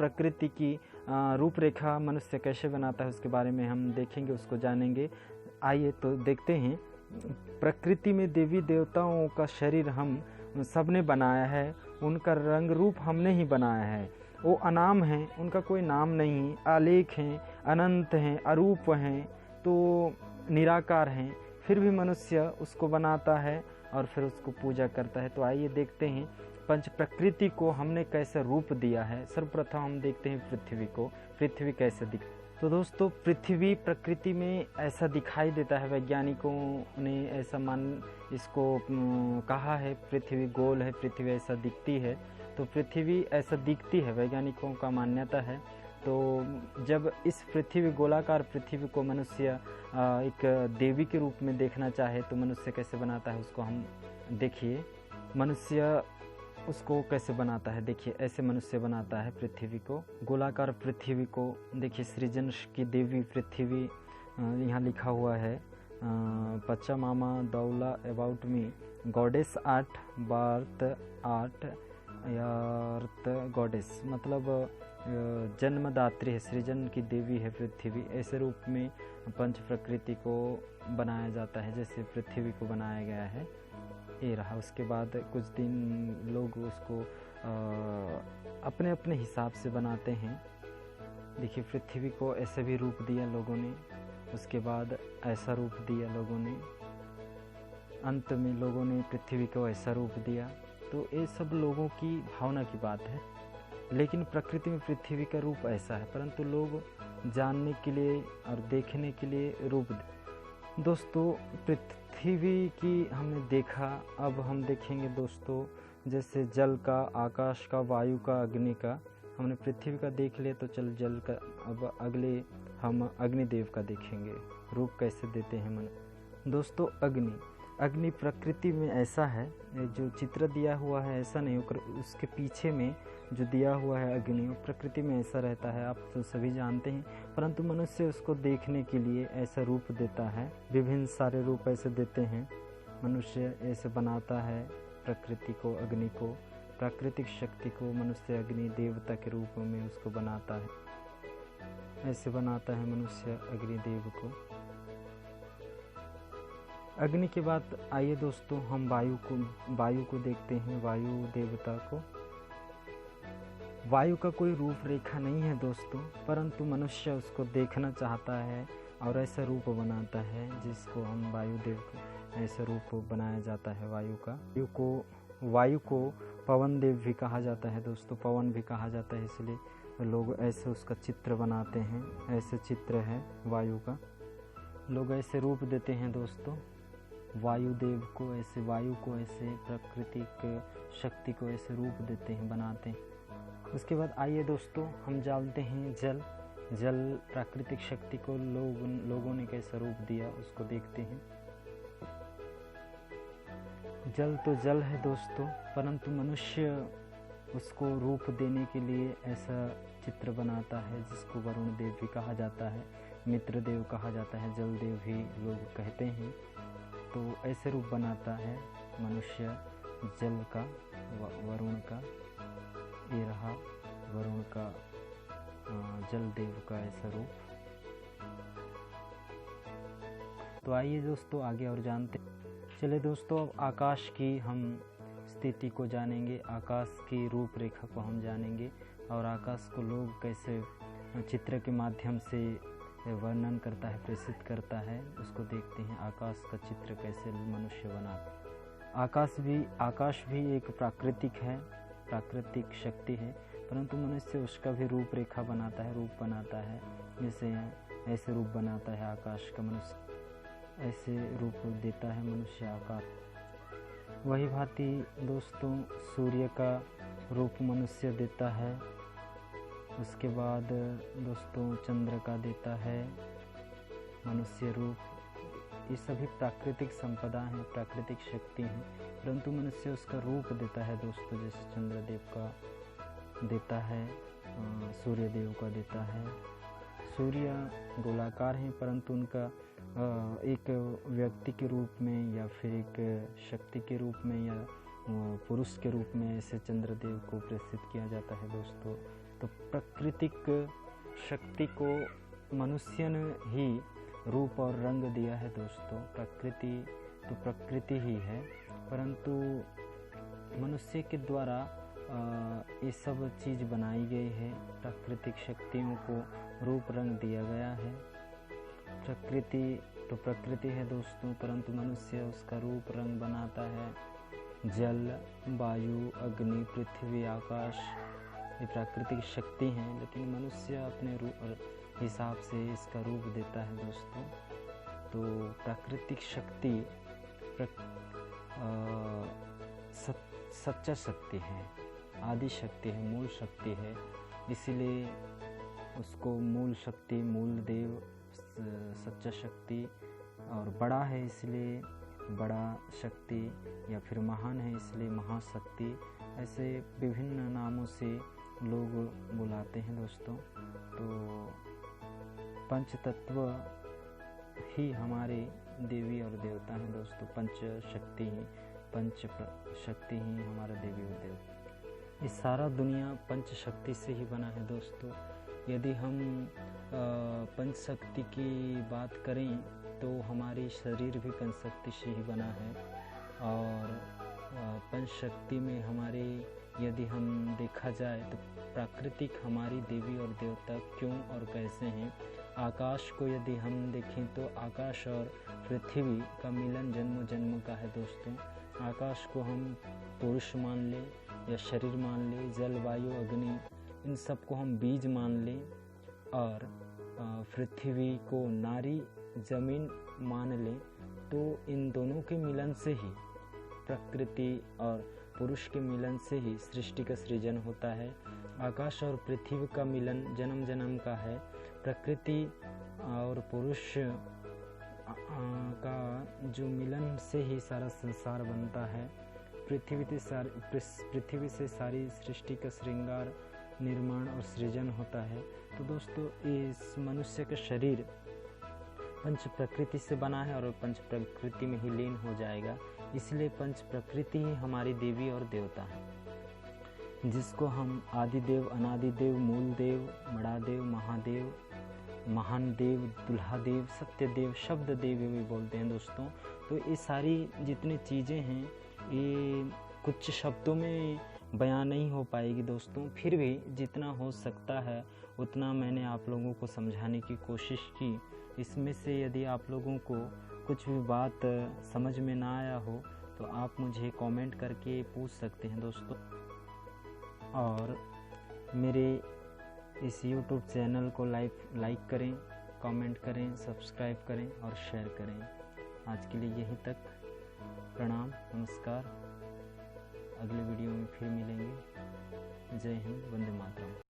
प्रकृति की रूपरेखा मनुष्य कैसे बनाता है उसके बारे में हम देखेंगे, उसको जानेंगे। आइए तो देखते हैं। प्रकृति में देवी देवताओं का शरीर हम सबने बनाया है, उनका रंग रूप हमने ही बनाया है। वो अनाम हैं, उनका कोई नाम नहीं, आलेख हैं, अनंत हैं, अरूप हैं, तो निराकार हैं, फिर भी मनुष्य उसको बनाता है और फिर उसको पूजा करता है। तो आइए देखते हैं पंच प्रकृति को हमने कैसे रूप दिया है। सर्वप्रथम हम देखते हैं पृथ्वी को, पृथ्वी कैसे दिख। तो दोस्तों पृथ्वी प्रकृति में ऐसा दिखाई देता है, वैज्ञानिकों ने ऐसा इसको कहा है, पृथ्वी गोल है, पृथ्वी ऐसा दिखती है। तो पृथ्वी ऐसा दिखती है, वैज्ञानिकों का मान्यता है। तो जब इस पृथ्वी गोलाकार पृथ्वी को मनुष्य एक देवी के रूप में देखना चाहे तो मनुष्य कैसे बनाता है उसको हम देखिए। मनुष्य उसको कैसे बनाता है देखिए, ऐसे मनुष्य बनाता है पृथ्वी को, गोलाकार पृथ्वी को। देखिए सृजन की देवी पृथ्वी, यहाँ लिखा हुआ है पच्चा मामा दौला about me goddess art birth art earth goddess, मतलब जन्मदात्री है, सृजन की देवी है पृथ्वी। ऐसे रूप में पंच प्रकृति को बनाया जाता है जैसे पृथ्वी को बनाया गया है, ये रहा। उसके बाद कुछ दिन लोग उसको अपने अपने हिसाब से बनाते हैं। देखिए पृथ्वी को ऐसे भी रूप दिया लोगों ने, उसके बाद ऐसा रूप दिया लोगों ने, अंत में लोगों ने पृथ्वी को ऐसा रूप दिया। तो ये सब लोगों की भावना की बात है, लेकिन प्रकृति में पृथ्वी का रूप ऐसा है, परंतु लोग जानने के लिए और देखने के लिए रूप। दोस्तों पृथ्वी की हमने देखा, अब हम देखेंगे दोस्तों जैसे जल का, आकाश का, वायु का, अग्नि का। हमने पृथ्वी का देख लिया, तो चल जल का, अब अगले हम अग्निदेव का देखेंगे, रूप कैसे देते हैं मन। दोस्तों अग्नि प्रकृति में ऐसा है, जो चित्र दिया हुआ है ऐसा नहीं, उसके पीछे में जो दिया हुआ है अग्नि, प्रकृति में ऐसा रहता है, आप तो सभी जानते हैं। परंतु मनुष्य उसको देखने के लिए ऐसा रूप देता है, विभिन्न सारे रूप ऐसे देते हैं। मनुष्य ऐसे बनाता है प्रकृति को, अग्नि को, प्राकृतिक शक्ति को मनुष्य अग्नि देवता के रूप में उसको बनाता है, ऐसे बनाता है मनुष्य अग्निदेव को। अग्नि के बाद आइए दोस्तों हम वायु को देखते हैं, वायु देवता को। वायु का कोई रूप रेखा नहीं है दोस्तों, परंतु मनुष्य उसको देखना चाहता है और ऐसा रूप बनाता है जिसको हम वायुदेव को ऐसा रूप बनाया जाता है। वायु को पवन देव भी कहा जाता है दोस्तों, पवन भी कहा जाता है, इसलिए लोग ऐसे उसका चित्र बनाते हैं। ऐसे चित्र है वायु का, लोग ऐसे रूप देते हैं दोस्तों वायुदेव को, ऐसे वायु को, ऐसे प्राकृतिक शक्ति को ऐसे रूप देते हैं, बनाते हैं। उसके बाद आइए दोस्तों हम जानते हैं जल प्राकृतिक शक्ति को लोगों ने कैसा रूप दिया उसको देखते हैं। जल तो जल है दोस्तों, परंतु मनुष्य उसको रूप देने के लिए ऐसा चित्र बनाता है जिसको वरुण देव भी कहा जाता है, मित्र देव कहा जाता है, जल देव भी लोग कहते हैं। तो ऐसे रूप बनाता है मनुष्य जल का, वरुण का, ये रहा वरुण का, जल देव का ऐसा रूप। तो आइए दोस्तों आगे और जानते। चले दोस्तों अब आकाश की हम स्थिति को जानेंगे, आकाश की रूपरेखा को हम जानेंगे और आकाश को लोग कैसे चित्र के माध्यम से वर्णन करता है, प्रेषित करता है, उसको देखते हैं। आकाश का चित्र कैसे मनुष्य बनाता है। आकाश भी एक प्राकृतिक शक्ति है, परंतु मनुष्य उसका भी रूपरेखा बनाता है, रूप बनाता है। जैसे ऐसे रूप बनाता है आकाश का, मनुष्य ऐसे रूप देता है मनुष्य आकाश। वही भांति दोस्तों सूर्य का रूप मनुष्य देता है। उसके बाद दोस्तों चंद्र का देता है मनुष्य रूप। ये सभी प्राकृतिक संपदा हैं, प्राकृतिक शक्ति हैं, परंतु मनुष्य उसका रूप देता है दोस्तों। जैसे चंद्रदेव का देता है, सूर्यदेव का देता है। सूर्य गोलाकार हैं, परंतु उनका एक व्यक्ति के रूप में या फिर एक शक्ति के रूप में या पुरुष के रूप में ऐसे चंद्रदेव को प्रेषित किया जाता है दोस्तों। तो प्राकृतिक शक्ति को मनुष्य ने ही रूप और रंग दिया है दोस्तों। प्रकृति तो प्रकृति ही है, परंतु मनुष्य के द्वारा ये सब चीज़ बनाई गई है। प्राकृतिक शक्तियों को रूप रंग दिया गया है। प्रकृति तो प्रकृति है दोस्तों, परंतु मनुष्य उसका रूप रंग बनाता है। जल, वायु, अग्नि, पृथ्वी, आकाश ये प्राकृतिक शक्ति हैं, लेकिन मनुष्य अपने हिसाब से इसका रूप देता है दोस्तों। तो प्राकृतिक शक्ति सच्चा शक्ति है, आदि शक्ति है, मूल शक्ति है, इसीलिए उसको मूल शक्ति, मूल देव, सच्चा शक्ति और बड़ा है इसलिए बड़ा शक्ति, या फिर महान है इसलिए महाशक्ति, ऐसे विभिन्न नामों से लोग बुलाते हैं दोस्तों। तो पंच तत्व ही हमारे देवी और देवता हैं दोस्तों। पंच शक्ति ही हमारा देवी और देवता। ये सारा दुनिया पंच शक्ति से ही बना है दोस्तों। यदि हम पंच शक्ति की बात करें तो हमारी शरीर भी पंच शक्ति से ही बना है। और पंच शक्ति में हमारे यदि हम देखा जाए तो प्राकृतिक हमारी देवी और देवता क्यों और कैसे हैं। आकाश को यदि हम देखें तो आकाश और पृथ्वी का मिलन जन्मों जन्म का है दोस्तों। आकाश को हम पुरुष मान लें या शरीर मान लें, जल, वायु, अग्नि, इन सब को हम बीज मान लें, और पृथ्वी को नारी, जमीन मान लें, तो इन दोनों के मिलन से ही, प्रकृति और पुरुष के मिलन से ही सृष्टि का सृजन होता है। आकाश और पृथ्वी का मिलन जन्म जन्म का है। प्रकृति और पुरुष का जो मिलन से ही सारा संसार बनता है। पृथ्वी से सारी सृष्टि का श्रृंगार, निर्माण और सृजन होता है। तो दोस्तों इस मनुष्य का शरीर पंच प्रकृति से बना है और पंच प्रकृति में ही लीन हो जाएगा। इसलिए पंच प्रकृति ही हमारी देवी और देवता है, जिसको हम आदिदेव, अनादिदेव, मूल देव, बड़ा देव, महादेव, महान देव, दुल्हा देव, सत्य देव, शब्द देव भी बोलते हैं दोस्तों। तो ये सारी जितनी चीज़ें हैं ये कुछ शब्दों में बयान नहीं हो पाएगी दोस्तों। फिर भी जितना हो सकता है उतना मैंने आप लोगों को समझाने की कोशिश की। इसमें से यदि आप लोगों को कुछ भी बात समझ में ना आया हो तो आप मुझे कमेंट करके पूछ सकते हैं दोस्तों। और मेरे इस YouTube चैनल को लाइक करें, कमेंट करें, सब्सक्राइब करें और शेयर करें। आज के लिए यहीं तक। प्रणाम, नमस्कार। अगले वीडियो में फिर मिलेंगे। जय हिंद, वंदे मातरम।